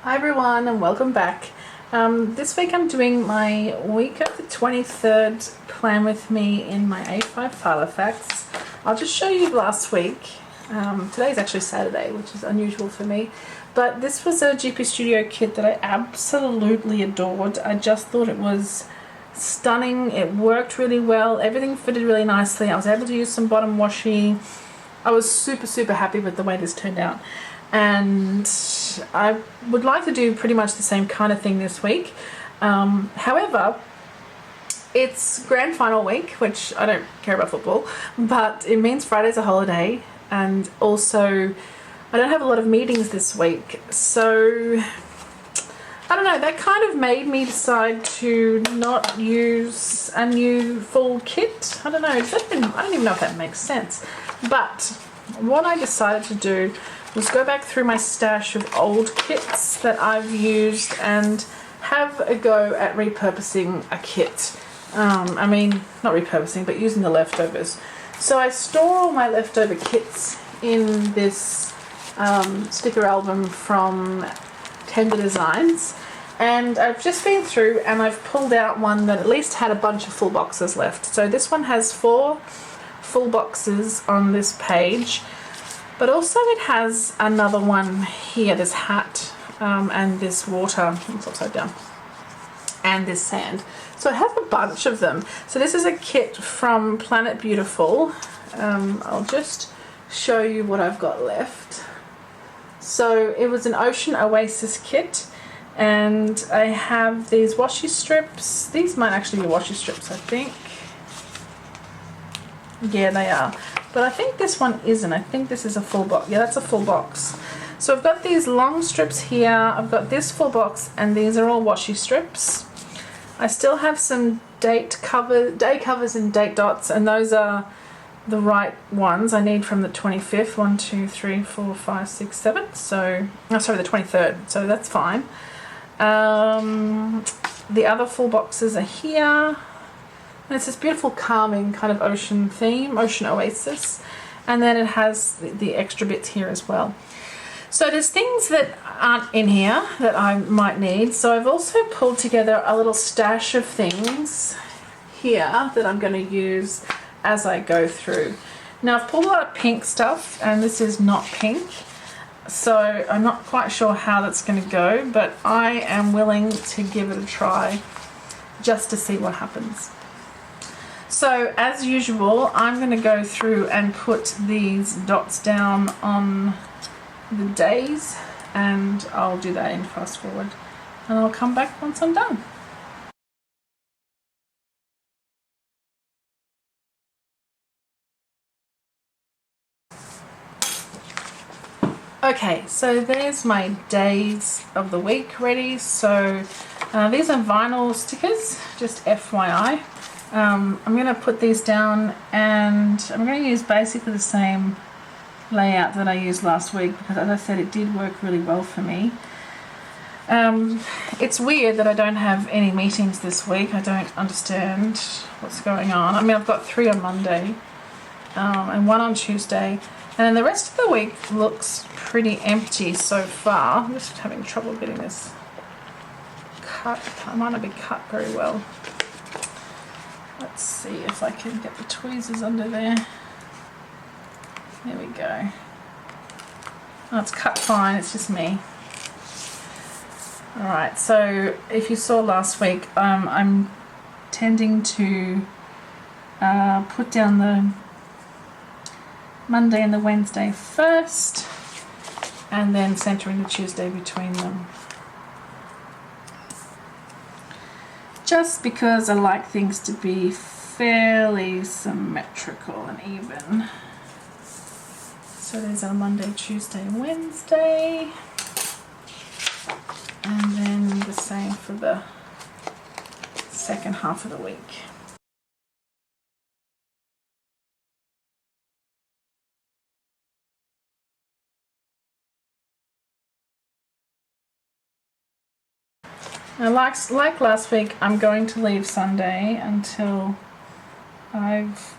Hi everyone and welcome back. This week I'm doing my week of the 23rd plan with me in my A5 Filofax. I'll just show you last week. Today's actually Saturday, which is unusual for me. But this was a GP Studio kit that I absolutely adored. I just thought it was stunning. It worked really well. Everything fitted really nicely. I was able to use some bottom washi. I was super happy with the way this turned out. And I would like to do pretty much the same kind of thing this week. However, it's grand final week, which I don't care about football, but it means Friday's a holiday, and also I don't have a lot of meetings this week, so I don't know, that kind of made me decide to not use a new full kit. I don't know, I don't even know if that makes sense, but what I decided to do was go back through my stash of old kits that I've used and have a go at repurposing a kit. I mean, not repurposing, but using the leftovers. So I store all my leftover kits in this sticker album from Tender Designs, and I've just been through and I've pulled out one that at least had a bunch of full boxes left. So this one has 4 full boxes on this page. But also it has another one here, this hat and this water, it's upside down, and this sand. So it has a bunch of them. So this is a kit from Planet Beautiful. I'll just show you what I've got left. So it was an Ocean Oasis kit, and I have these washi strips. These might actually be washi strips, I think. Yeah, they are. But I think this one isn't. I think this is a full box. Yeah, that's a full box. So I've got these long strips here. I've got this full box, and these are all washi strips. I still have some day covers and date dots, and those are the right ones I need from the 25th. 1, 2, 3, 4, 5, 6, 7. So, oh, sorry, the 23rd. So that's fine. The other full boxes are here. And it's this beautiful calming kind of ocean theme, Ocean Oasis, and then it has the extra bits here as well. So there's things that aren't in here that I might need, so I've also pulled together a little stash of things here that I'm going to use as I go through. Now I've pulled a lot of pink stuff, and this is not pink, so I'm not quite sure how that's going to go, but I am willing to give it a try just to see what happens. So as usual, I'm going to go through and put these dots down on the days, and I'll do that in fast forward, and I'll come back once I'm done. Okay, so there's my days of the week ready. So these are vinyl stickers, just FYI. I'm going to put these down, and I'm going to use basically the same layout that I used last week, because as I said, it did work really well for me. It's weird that I don't have any meetings this week. I don't understand what's going on. I mean, I've got 3 on Monday and 1 on Tuesday, and then the rest of the week looks pretty empty so far. I'm just having trouble getting this cut. I might not be cut very well. Let's see if I can get the tweezers under there. There we go. Oh, it's cut fine, it's just me. Alright, so if you saw last week, I'm tending to put down the Monday and the Wednesday first, and then centering the Tuesday between them. Just because I like things to be fairly symmetrical and even. So there's our Monday, Tuesday, Wednesday, and then the same for the second half of the week. Now, like last week, I'm going to leave Sunday until I've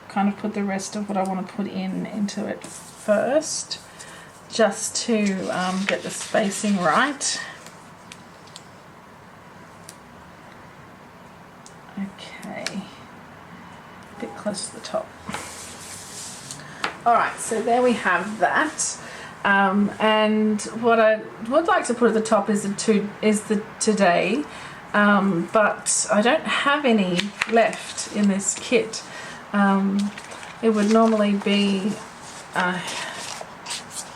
kind of put the rest of what I want to put into it first. just to get the spacing right. Okay, a bit close to the top. Alright, so there we have that. And what I would like to put at the top is the today, but I don't have any left in this kit. It would normally be,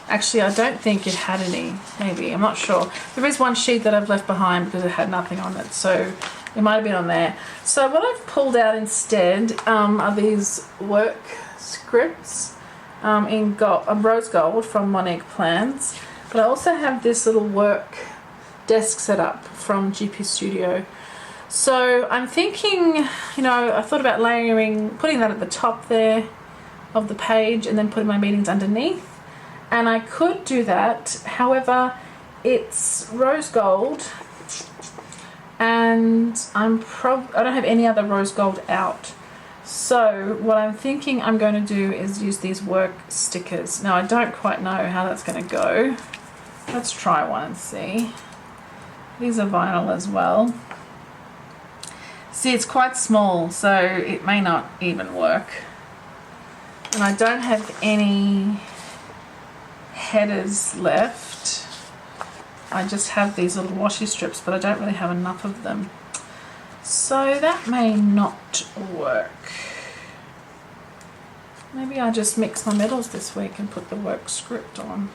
actually I don't think it had any, maybe, I'm not sure. There is one sheet that I've left behind because it had nothing on it, so it might have been on there. So what I've pulled out instead are these work scripts in rose gold from Monique Plans, but I also have this little work desk set up from GP Studio. So I'm thinking, you know, I thought about putting that at the top there of the page and then putting my meetings underneath, and I could do that. However, it's rose gold and I don't have any other rose gold out. So what I'm thinking I'm going to do is use these work stickers. Now I don't quite know how that's going to go. Let's try one and see. These are vinyl as well. See, it's quite small, so it may not even work. And I don't have any headers left. I just have these little washi strips, but I don't really have enough of them. So that may not work. Maybe I just mix my metals this week and put the work script on.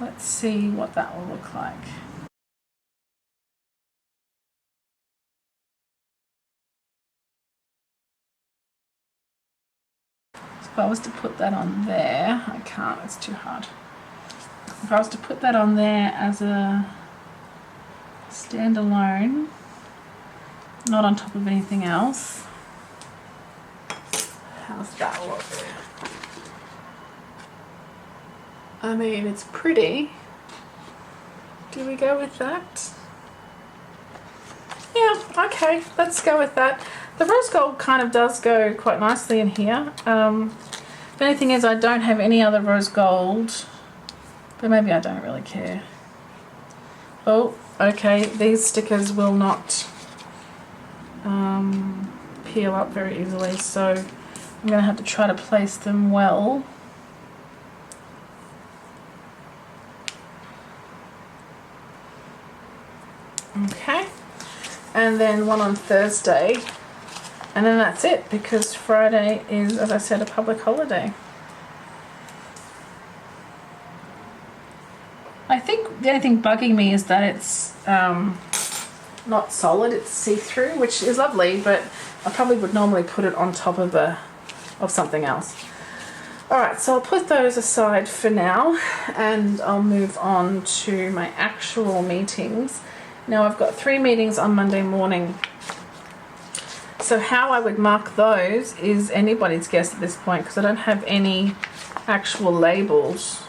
Let's see what that will look like. If I was to put that on there, I can't, it's too hard. If I was to put that on there as a standalone, not on top of anything else, how's that look? I mean, it's pretty. Do we go with that? Yeah, okay, let's go with that. The rose gold kind of does go quite nicely in here. The only thing is I don't have any other rose gold, but maybe I don't really care. Oh, okay, these stickers will not peel up very easily, so I'm going to have to try to place them well. Okay, and then one on Thursday, and then that's it, because Friday is, as I said, a public holiday. I think the only thing bugging me is that it's not solid, it's see-through, which is lovely, but I probably would normally put it on top of something else. Alright, so I'll put those aside for now, and I'll move on to my actual meetings. Now I've got 3 meetings on Monday morning. So how I would mark those is anybody's guess at this point, because I don't have any actual labels,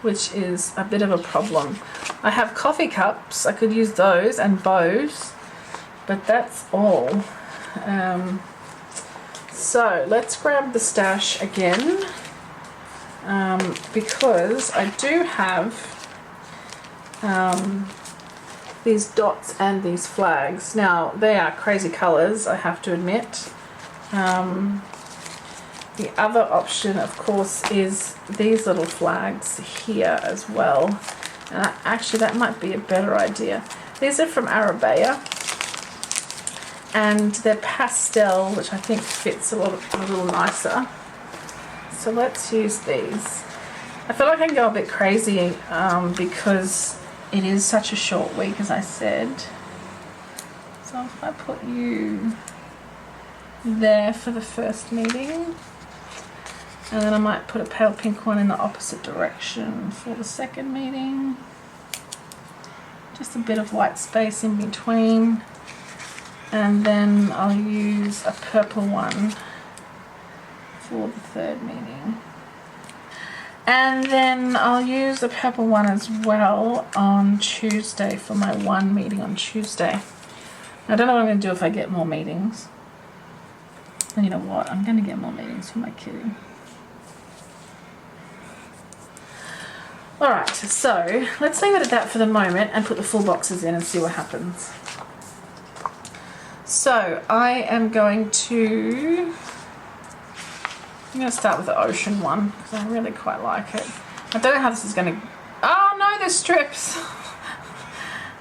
which is a bit of a problem. I have coffee cups, I could use those, and bows, but that's all. So let's grab the stash again, because I do have these dots and these flags. Now they are crazy colours, I have to admit. The other option, of course, is these little flags here as well. And actually that might be a better idea. These are from Arabea, and they're pastel, which I think fits a little nicer. So let's use these. I feel like I can go a bit crazy because it is such a short week, as I said. So if I put you there for the first meeting, and then I might put a pale pink one in the opposite direction for the second meeting. Just a bit of white space in between. And then I'll use a purple one for the third meeting. And then I'll use a purple one as well on Tuesday for my one meeting on Tuesday. I don't know what I'm going to do if I get more meetings. And you know what? I'm going to get more meetings. Who am I kidding? Alright, so let's leave it at that for the moment and put the full boxes in and see what happens. So I'm going to start with the ocean one because I really quite like it. I don't know how this is going to... Oh no, there's strips!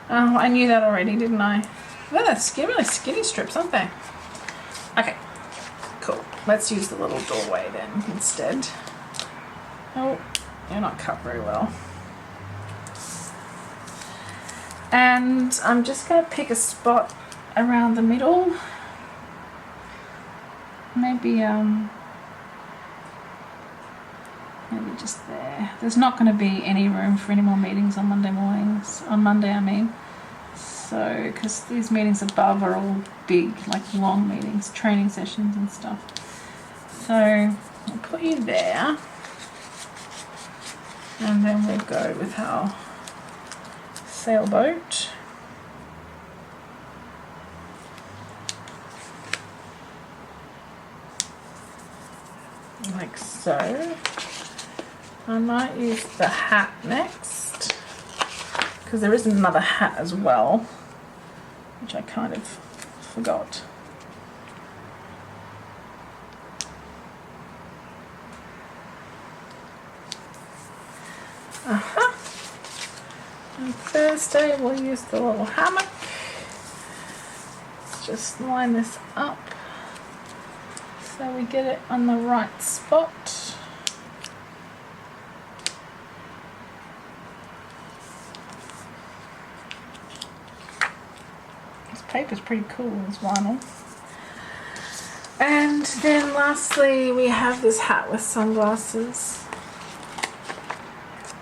Oh, I knew that already, didn't I? They're really skinny strips, aren't they? Okay, cool. Let's use the little doorway then instead. Oh, you're not cut very well. And I'm just going to pick a spot around the middle. Maybe just there. There's not going to be any room for any more meetings on Monday mornings. On Monday, I mean. So, because these meetings above are all big, like long meetings, training sessions and stuff. So, I'll put you there. And then we'll go with our sailboat. Like so. I might use the hat next because there is another hat as well, which I kind of forgot. And Thursday we'll use the little hammock. Let's just line this up so we get it on the right spot. This paper's pretty cool, this vinyl. And then lastly we have this hat with sunglasses.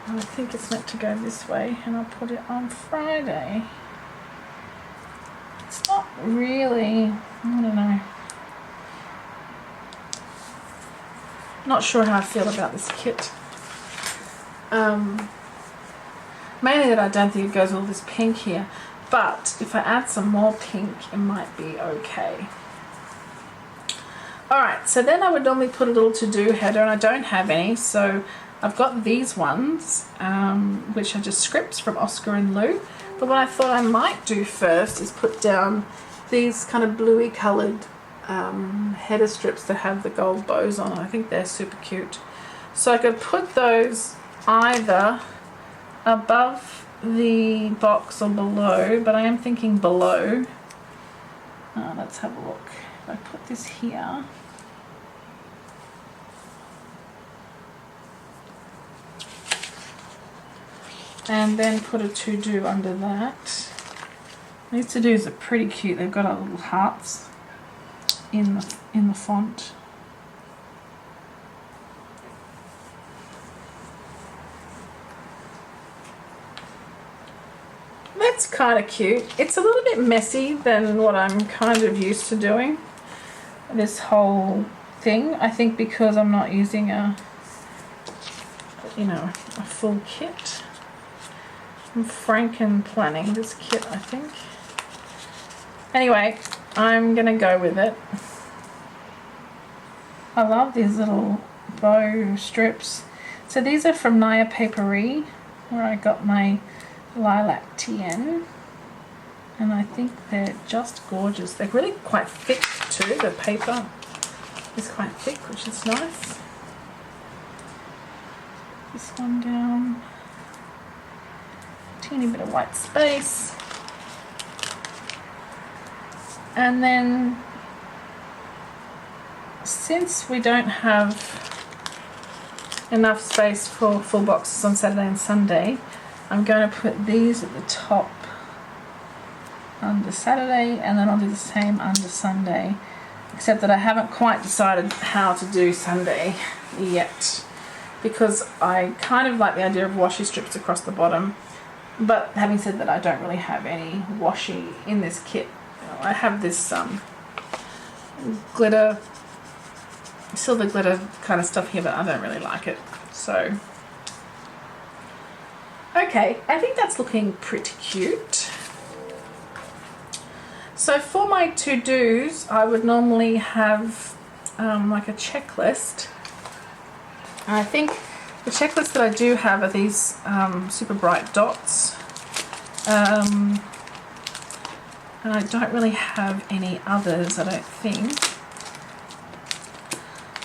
I think it's meant to go this way, and I'll put it on Friday. It's not really, I don't know. Not sure how I feel about this kit. Mainly that I don't think it goes with all this pink here, but if I add some more pink, it might be okay. Alright, so then I would normally put a little to-do header, and I don't have any, so I've got these ones, which are just scripts from Oscar and Lou. But what I thought I might do first is put down these kind of bluey coloured header strips that have the gold bows on. I think they're super cute. So I could put those either above the box or below, but I am thinking below. Let's have a look. If I put this here. And then put a to-do under that. These to-dos are pretty cute. They've got our little hearts in the font. That's kind of cute. It's a little bit messy than what I'm kind of used to doing. This whole thing. I think because I'm not using a full kit. I'm Franken planning this kit, I think. Anyway, I'm gonna go with it. I love these little bow strips. So these are from Naya Paperie, where I got my lilac TN. And I think they're just gorgeous. They're really quite thick too. The paper is quite thick, which is nice. This one down. Teeny bit of white space, and then since we don't have enough space for full boxes on Saturday and Sunday, I'm going to put these at the top under Saturday, and then I'll do the same under Sunday, except that I haven't quite decided how to do Sunday yet, because I kind of like the idea of washi strips across the bottom. But having said that, I don't really have any washi in this kit. I have this glitter, silver glitter kind of stuff here, but I don't really like it. So, okay, I think that's looking pretty cute. So for my to-dos, I would normally have like a checklist. I think The checklist that I do have are these super bright dots. And I don't really have any others, I don't think.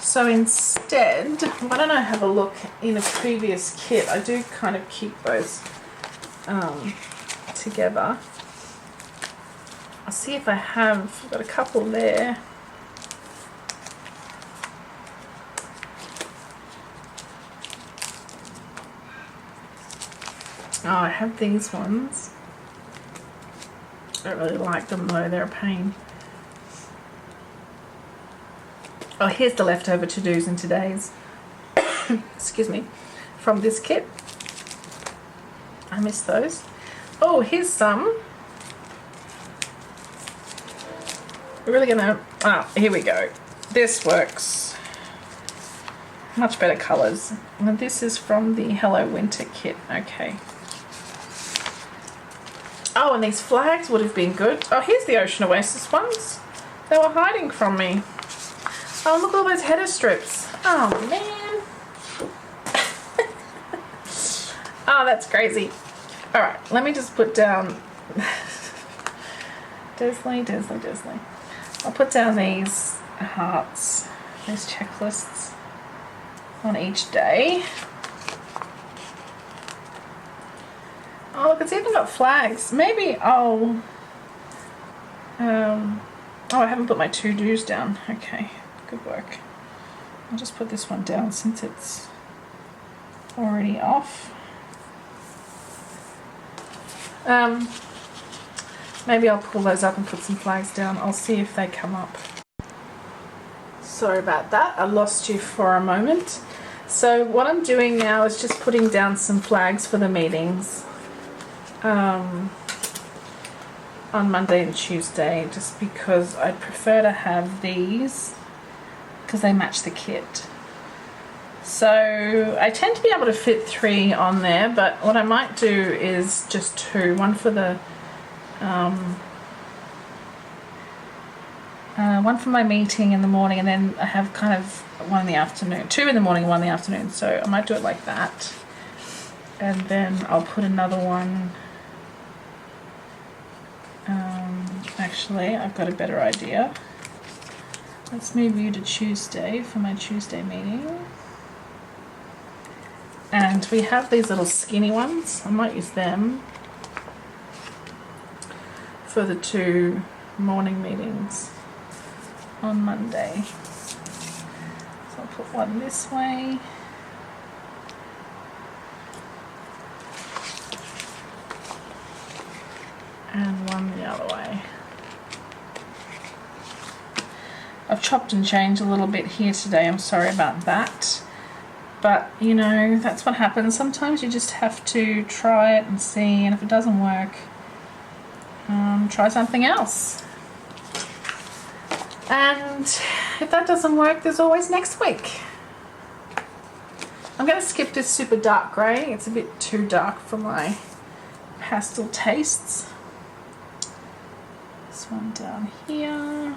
So instead, why don't I have a look in a previous kit? I do kind of keep those together. I'll see if I have, I've got a couple there. Oh, I have these ones. I don't really like them though, they're a pain. Oh, here's the leftover to-dos and todays. Excuse me. From this kit. I miss those. Oh, here's some. We're really gonna, here we go. This works. Much better colours. And this is from the Hello Winter kit. Okay. Oh, and these flags would have been good. Oh, here's the Ocean Oasis ones. They were hiding from me. Oh, look at all those header strips. Oh, man. Oh, that's crazy. All right, let me just put down... Desley. I'll put down these hearts, these checklists on each day. Oh, look, it's even got flags. Maybe I'll... oh, I haven't put my to-dos down. Okay, good work. I'll just put this one down since it's already off. Maybe I'll pull those up and put some flags down. I'll see if they come up. Sorry about that. I lost you for a moment. So what I'm doing now is just putting down some flags for the meetings on Monday and Tuesday, just because I prefer to have these because they match the kit. So I tend to be able to fit 3 on there, but what I might do is just 2, one for the one for my meeting in the morning, and then I have kind of one in the afternoon, 2 in the morning, 1 in the afternoon. So I might do it like that, and then I'll put another one. Actually, I've got a better idea. Let's move you to Tuesday for my Tuesday meeting. And we have these little skinny ones. I might use them for the 2 morning meetings on Monday. So I'll put one this way. And one the other way. I've chopped and changed a little bit here today. I'm sorry about that. But, you know, that's what happens. Sometimes you just have to try it and see, and if it doesn't work, try something else. And if that doesn't work, there's always next week. I'm going to skip this super dark grey. It's a bit too dark for my pastel tastes. This one down here.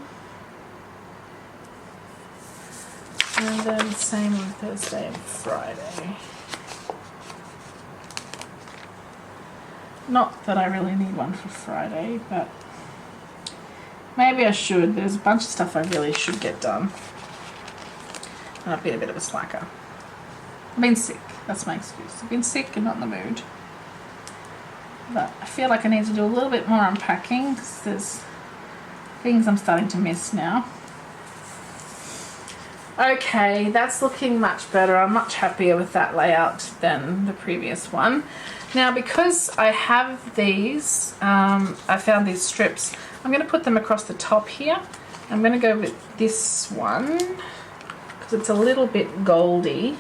And then same on Thursday and Friday. Not that I really need one for Friday, but maybe I should. There's a bunch of stuff I really should get done. And I've been a bit of a slacker. I've been sick. That's my excuse. I've been sick and not in the mood. But I feel like I need to do a little bit more unpacking because there's things I'm starting to miss now. Okay, that's looking much better. I'm much happier with that layout than the previous one. Now, because I have these, I found these strips, I'm going to put them across the top here. I'm going to go with this one because it's a little bit goldy.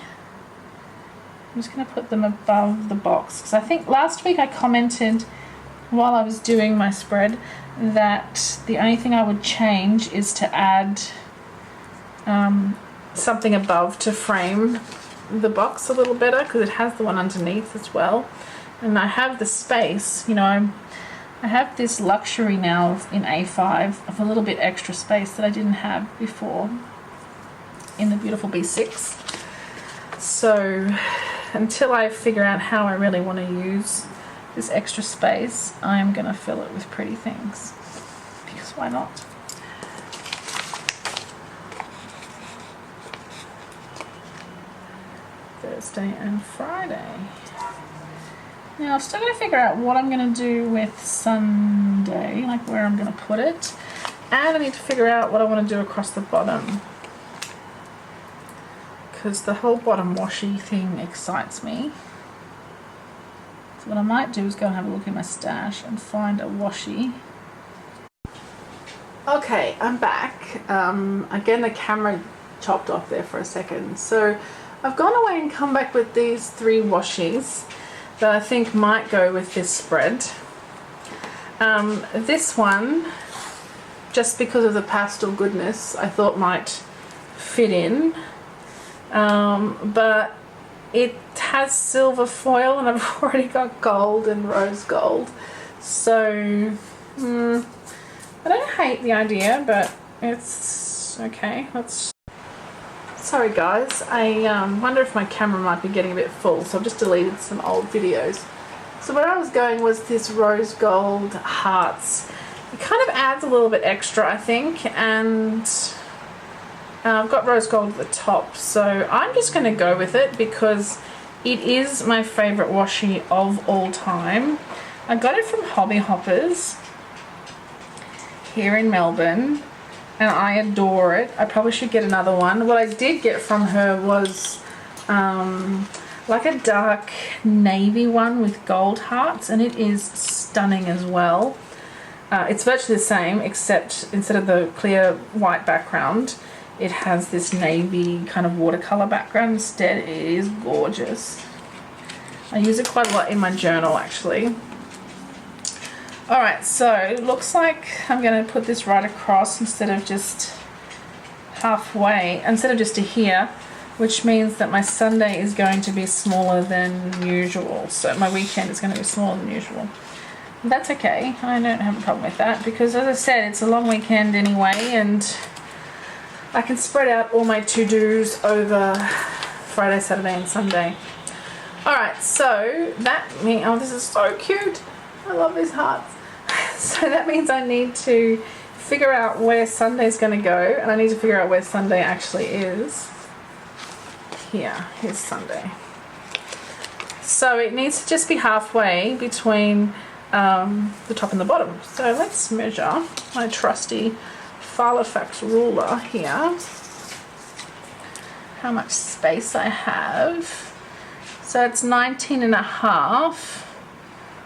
I'm just going to put them above the box because I think last week I commented while I was doing my spread that the only thing I would change is to add something above to frame the box a little better because it has the one underneath as well. And I have the space, you know, I have this luxury now in A5 of a little bit extra space that I didn't have before in the beautiful B6. So until I figure out how I really want to use this extra space, I am going to fill it with pretty things, because why not? Thursday and Friday. Now I've still got to figure out what I'm going to do with Sunday, like where I'm going to put it, and I need to figure out what I want to do across the bottom, because the whole bottom washi thing excites me. So what I might do is go and have a look in my stash and find a washi. Okay, I'm back. Again, the camera chopped off there for a second. So I've gone away and come back with these 3 washis that I think might go with this spread. This one, just because of the pastel goodness, I thought might fit in. But it has silver foil and I've already got gold and rose gold. So, I don't hate the idea, but it's okay. Sorry guys, I wonder if my camera might be getting a bit full, so I've just deleted some old videos. So where I was going was this rose gold hearts. It kind of adds a little bit extra, I think, and I've got rose gold at the top, so I'm just going to go with it because it is my favourite washi of all time. I got it from Hobby Hoppers here in Melbourne, and I adore it. I probably should get another one. What I did get from her was like a dark navy one with gold hearts, and it is stunning as well. It's virtually the same, except instead of the clear white background, it has this navy kind of watercolor background instead. It is gorgeous. I use it quite a lot in my journal actually. Alright, so it looks like I'm going to put this right across instead of just halfway, instead of just to here, which means that my Sunday is going to be smaller than usual. So my weekend is going to be smaller than usual. That's okay. I don't have a problem with that because, as I said, it's a long weekend anyway, and I can spread out all my to-dos over Friday, Saturday and Sunday. Alright, so that means, oh, this is so cute. I love these hearts. So that means I need to figure out where Sunday's going to go, and I need to figure out where Sunday actually is. Here's Sunday. So it needs to just be halfway between the top and the bottom. So let's measure my trusty Filofax ruler here. How much space I have. So it's 19.5.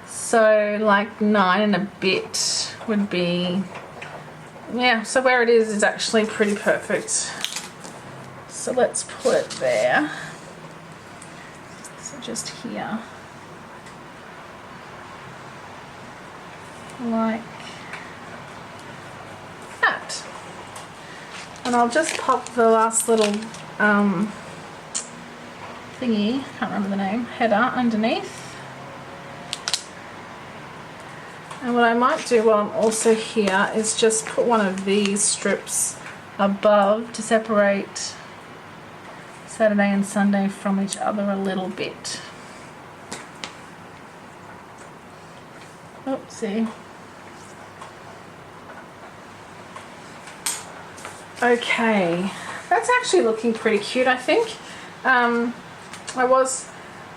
So like 9 and a bit would be, yeah, so where it is actually pretty perfect. So let's put it there. So just here. Like that. And I'll just pop the last little thingy, can't remember the name, header underneath. And what I might do while I'm also here is just put one of these strips above to separate Saturday and Sunday from each other a little bit. Oopsie. Okay, that's actually looking pretty cute, I think. I was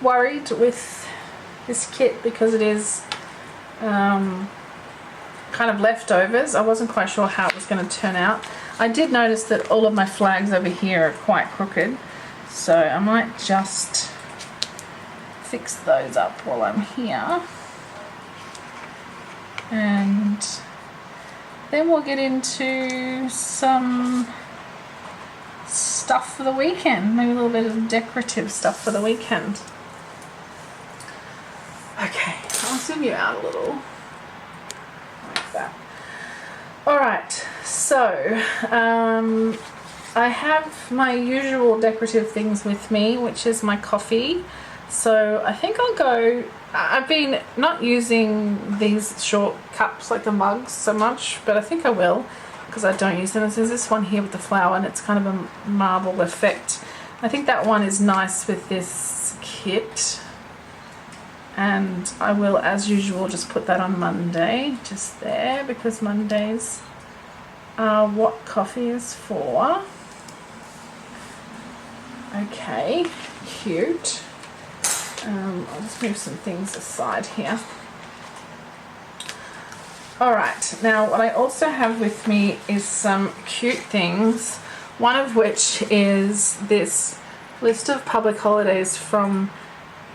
worried with this kit because it is kind of leftovers. I wasn't quite sure how it was going to turn out. I did notice that all of my flags over here are quite crooked, so I might just fix those up while I'm here, and then we'll get into some stuff for the weekend, maybe a little bit of decorative stuff for the weekend. Okay, I'll zoom you out a little, like that. Alright, so I have my usual decorative things with me, which is my coffee. So I think I'll go, I've been not using these short cups like the mugs so much, but I think I will because I don't use them. There's this one here with the flower and it's kind of a marble effect. I think that one is nice with this kit. And I will, as usual, just put that on Monday, just there, because Mondays are what coffee is for. Okay, cute. I'll just move some things aside here. Alright, now what I also have with me is some cute things, one of which is this list of public holidays from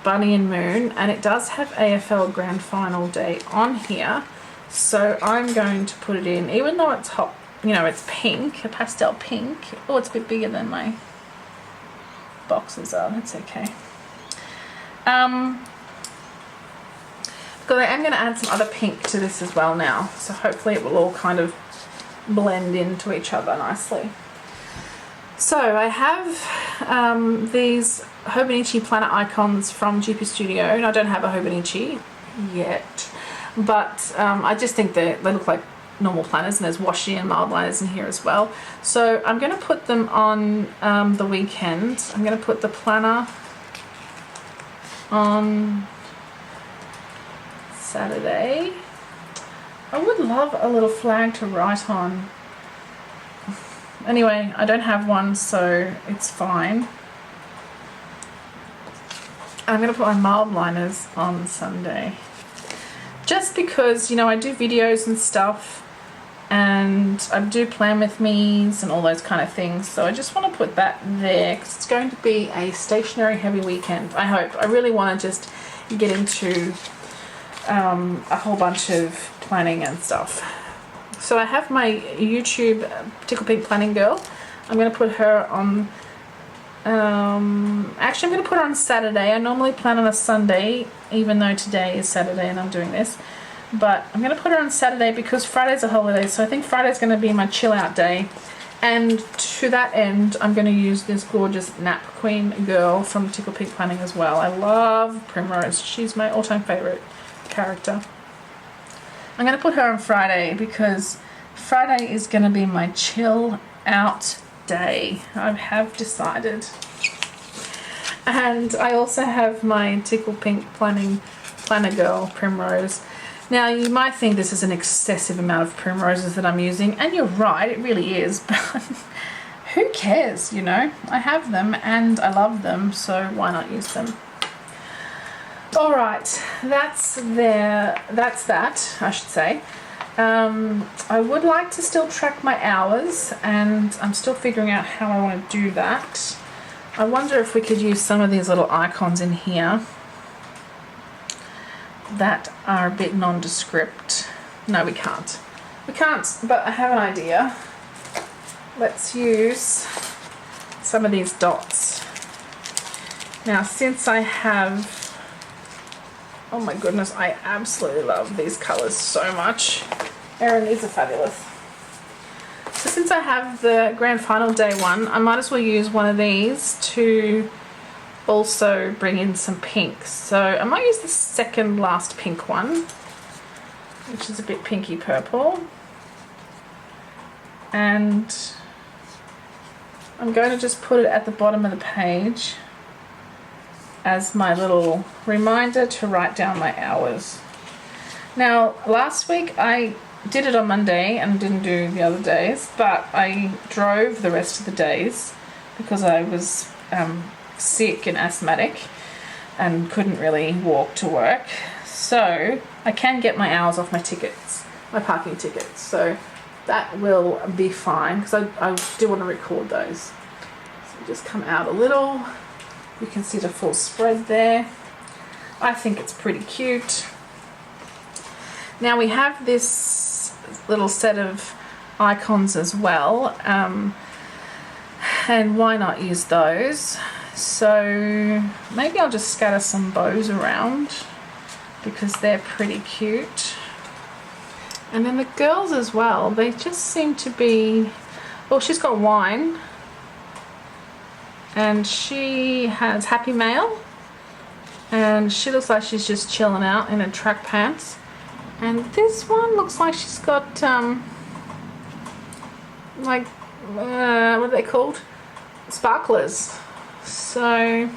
Bunny and Moon, and it does have AFL Grand Final Day on here, so I'm going to put it in, even though it's hot, you know, it's pink, a pastel pink. Oh, it's a bit bigger than my boxes are, that's okay. Because I am going to add some other pink to this as well now, so hopefully it will all kind of blend into each other nicely. So I have these Hobonichi planner icons from GP Studio, and I don't have a Hobonichi yet, but I just think they look like normal planners, and there's washi and mild liners in here as well. So I'm going to put them on the weekend. I'm going to put the planner on Saturday. I would love a little flag to write on. Anyway, I don't have one, so it's fine. I'm going to put my mild liners on Sunday. Just because, you know, I do videos and stuff, and I do plan with me's and all those kind of things, so I just want to put that there because it's going to be a stationery heavy weekend. I hope. I really want to just get into a whole bunch of planning and stuff. So I have my YouTube Tickle Pink Planning Girl. I'm going to put her on, actually I'm going to put her on Saturday. I normally plan on a Sunday, even though today is Saturday and I'm doing this. But I'm going to put her on Saturday because Friday's a holiday, so I think Friday's going to be my chill out day. And to that end, I'm going to use this gorgeous Nap Queen girl from Tickle Pink Planning as well. I love Primrose. She's my all-time favourite character. I'm going to put her on Friday because Friday is going to be my chill out day. I have decided. And I also have my Tickle Pink Planner Girl Primrose. Now you might think this is an excessive amount of primroses that I'm using, and you're right, it really is, but who cares, you know? I have them and I love them, so why not use them? Alright, that's that, I should say. I would like to still track my hours, and I'm still figuring out how I want to do that. I wonder if we could use some of these little icons in here that are a bit nondescript. No, we can't. We can't, but I have an idea. Let's use some of these dots. Now, since I have, oh my goodness, I absolutely love these colours so much. Erin, these are fabulous. So since I have the Grand Final Day one, I might as well use one of these to also bring in some pink. So I might use the second last pink one, which is a bit pinky purple. And I'm going to just put it at the bottom of the page as my little reminder to write down my hours. Now, last week I did it on Monday and didn't do the other days, but I drove the rest of the days because I was sick and asthmatic and couldn't really walk to work. So I can get my hours off my tickets, my parking tickets. So that will be fine because I do want to record those. So just come out a little. You can see the full spread there. I think it's pretty cute. Now we have this little set of icons as well, and why not use those? So maybe I'll just scatter some bows around because they're pretty cute. And then the girls as well, they just seem to be, well, she's got wine and she has happy mail and she looks like she's just chilling out in her track pants. And this one looks like she's got like what are they called? Sparklers. So I'm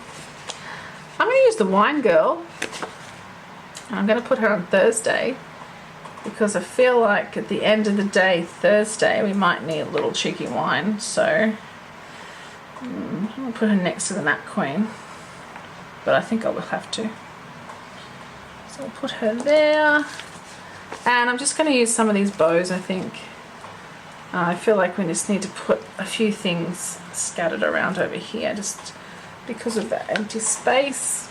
going to use the Wine Girl. I'm going to put her on Thursday because I feel like at the end of the day, Thursday, we might need a little cheeky wine. So I'll put her next to the Nat Queen, but I think I will have to. So I'll put her there. And I'm just going to use some of these bows, I think. I feel like we just need to put a few things scattered around over here just because of that empty space.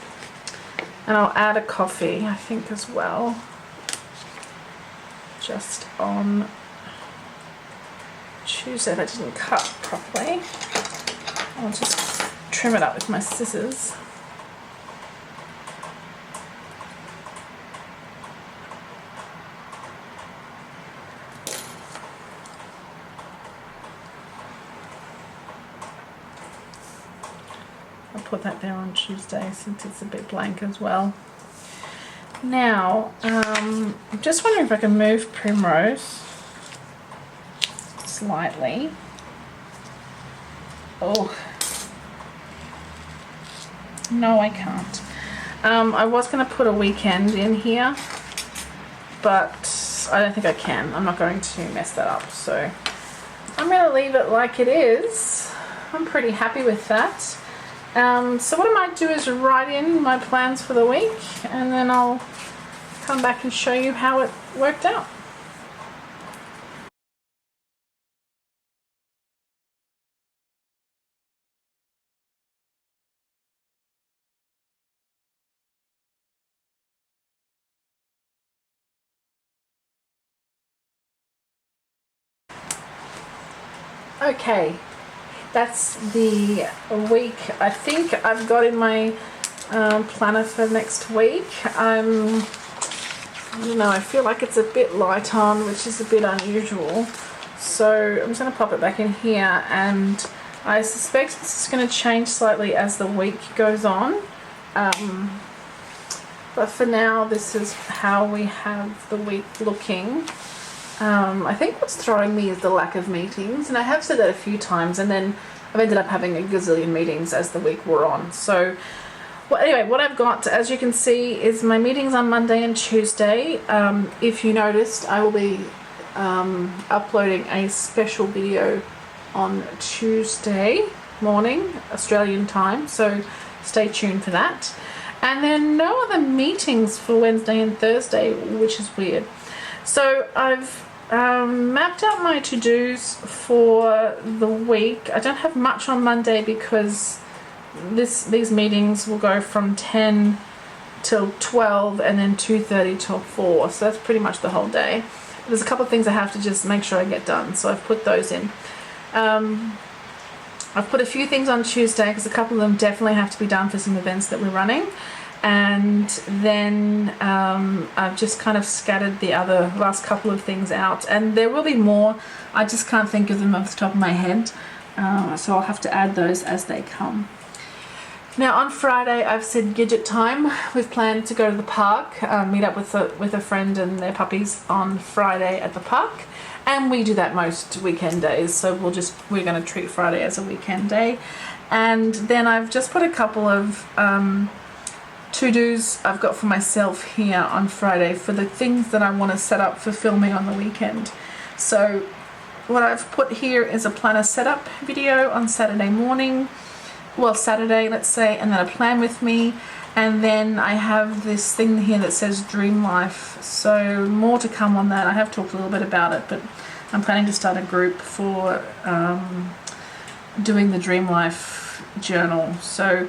And I'll add a coffee, I think, as well. Just on Tuesday that didn't cut properly. I'll just trim it up with my scissors. I'll put that there on Tuesday since it's a bit blank as well. Now, I'm just wondering if I can move Primrose slightly. Oh, no, I can't. I was going to put a weekend in here, but I don't think I can. I'm not going to mess that up, so I'm going to leave it like it is. I'm pretty happy with that. So what I might do is write in my plans for the week, and then I'll come back and show you how it worked out. Okay, that's the week I think I've got in my planner for next week. I don't know, I feel like it's a bit light on, which is a bit unusual. So I'm just going to pop it back in here, and I suspect this is going to change slightly as the week goes on. But for now, this is how we have the week looking. I think what's throwing me is the lack of meetings, and I have said that a few times, and then I've ended up having a gazillion meetings as the week wore on. So, well, anyway, what I've got, as you can see, is my meetings on Monday and Tuesday. If you noticed, I will be uploading a special video on Tuesday morning, Australian time, so stay tuned for that. And then no other meetings for Wednesday and Thursday, which is weird. So I've mapped out my to-dos for the week. I don't have much on Monday because these meetings will go from 10 till 12 and then 2:30 till 4. So that's pretty much the whole day. There's a couple of things I have to just make sure I get done, so I've put those in. I've put a few things on Tuesday because a couple of them definitely have to be done for some events that we're running. And then I've just kind of scattered the other last couple of things out, and there will be more. I just can't think of them off the top of my head, so I'll have to add those as they come. Now on Friday I've said Gidget time. We've planned to go to the park, meet up with a friend and their puppies on Friday at the park, and we do that most weekend days, so we're going to treat Friday as a weekend day. And then I've just put a couple of to-dos I've got for myself here on Friday for the things that I want to set up for filming on the weekend. So what I've put here is a planner setup video on Saturday morning, well Saturday let's say, and then a plan with me, and then I have this thing here that says Dream Life, so more to come on that. I have talked a little bit about it, but I'm planning to start a group for doing the Dream Life journal. So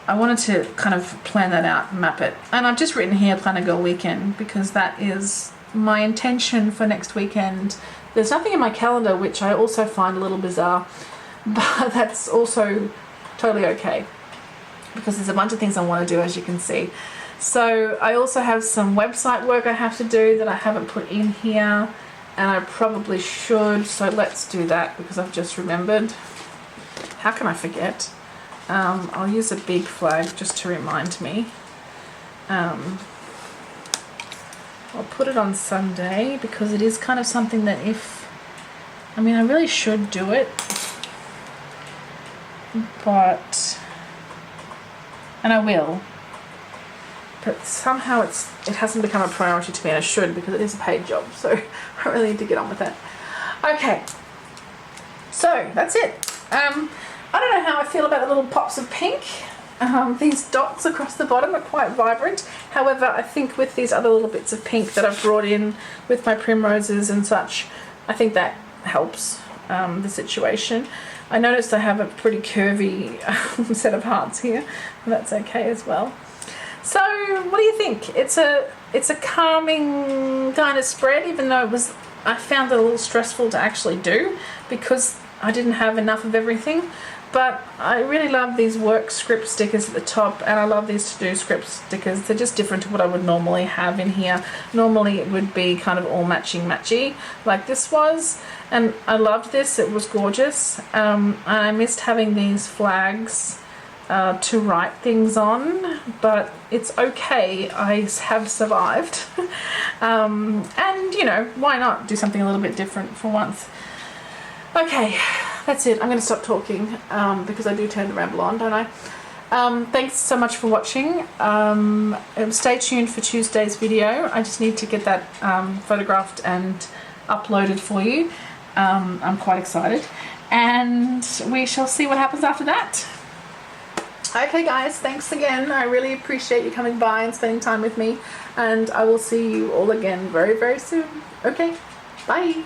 I wanted to kind of plan that out, map it. And I've just written here Planner Girl Weekend because that is my intention for next weekend. There's nothing in my calendar, which I also find a little bizarre, but that's also totally okay because there's a bunch of things I want to do, as you can see. So I also have some website work I have to do that I haven't put in here, and I probably should, so let's do that because I've just remembered. How can I forget? I'll use a big flag just to remind me. I'll put it on Sunday because it is kind of something that I really should do it, but and I will. But somehow it hasn't become a priority to me, and I should, because it is a paid job, so I really need to get on with that. Okay, so that's it. I don't know how I feel about the little pops of pink. These dots across the bottom are quite vibrant. However, I think with these other little bits of pink that I've brought in with my primroses and such, I think that helps the situation. I noticed I have a pretty curvy set of hearts here, and that's okay as well. So, what do you think? It's a calming kind of spread, even though I found it a little stressful to actually do because I didn't have enough of everything. But I really love these work script stickers at the top, and I love these to-do script stickers. They're just different to what I would normally have in here. Normally it would be kind of all matchy like this was, and I loved this. It was gorgeous. I missed having these flags to write things on, but it's okay. I have survived. And you know, why not do something a little bit different for once? Okay, that's it. I'm going to stop talking because I do tend to ramble on, don't I? Thanks so much for watching. Stay tuned for Tuesday's video. I just need to get that photographed and uploaded for you. I'm quite excited. And we shall see what happens after that. Okay guys, thanks again. I really appreciate you coming by and spending time with me. And I will see you all again very, very soon. Okay, bye.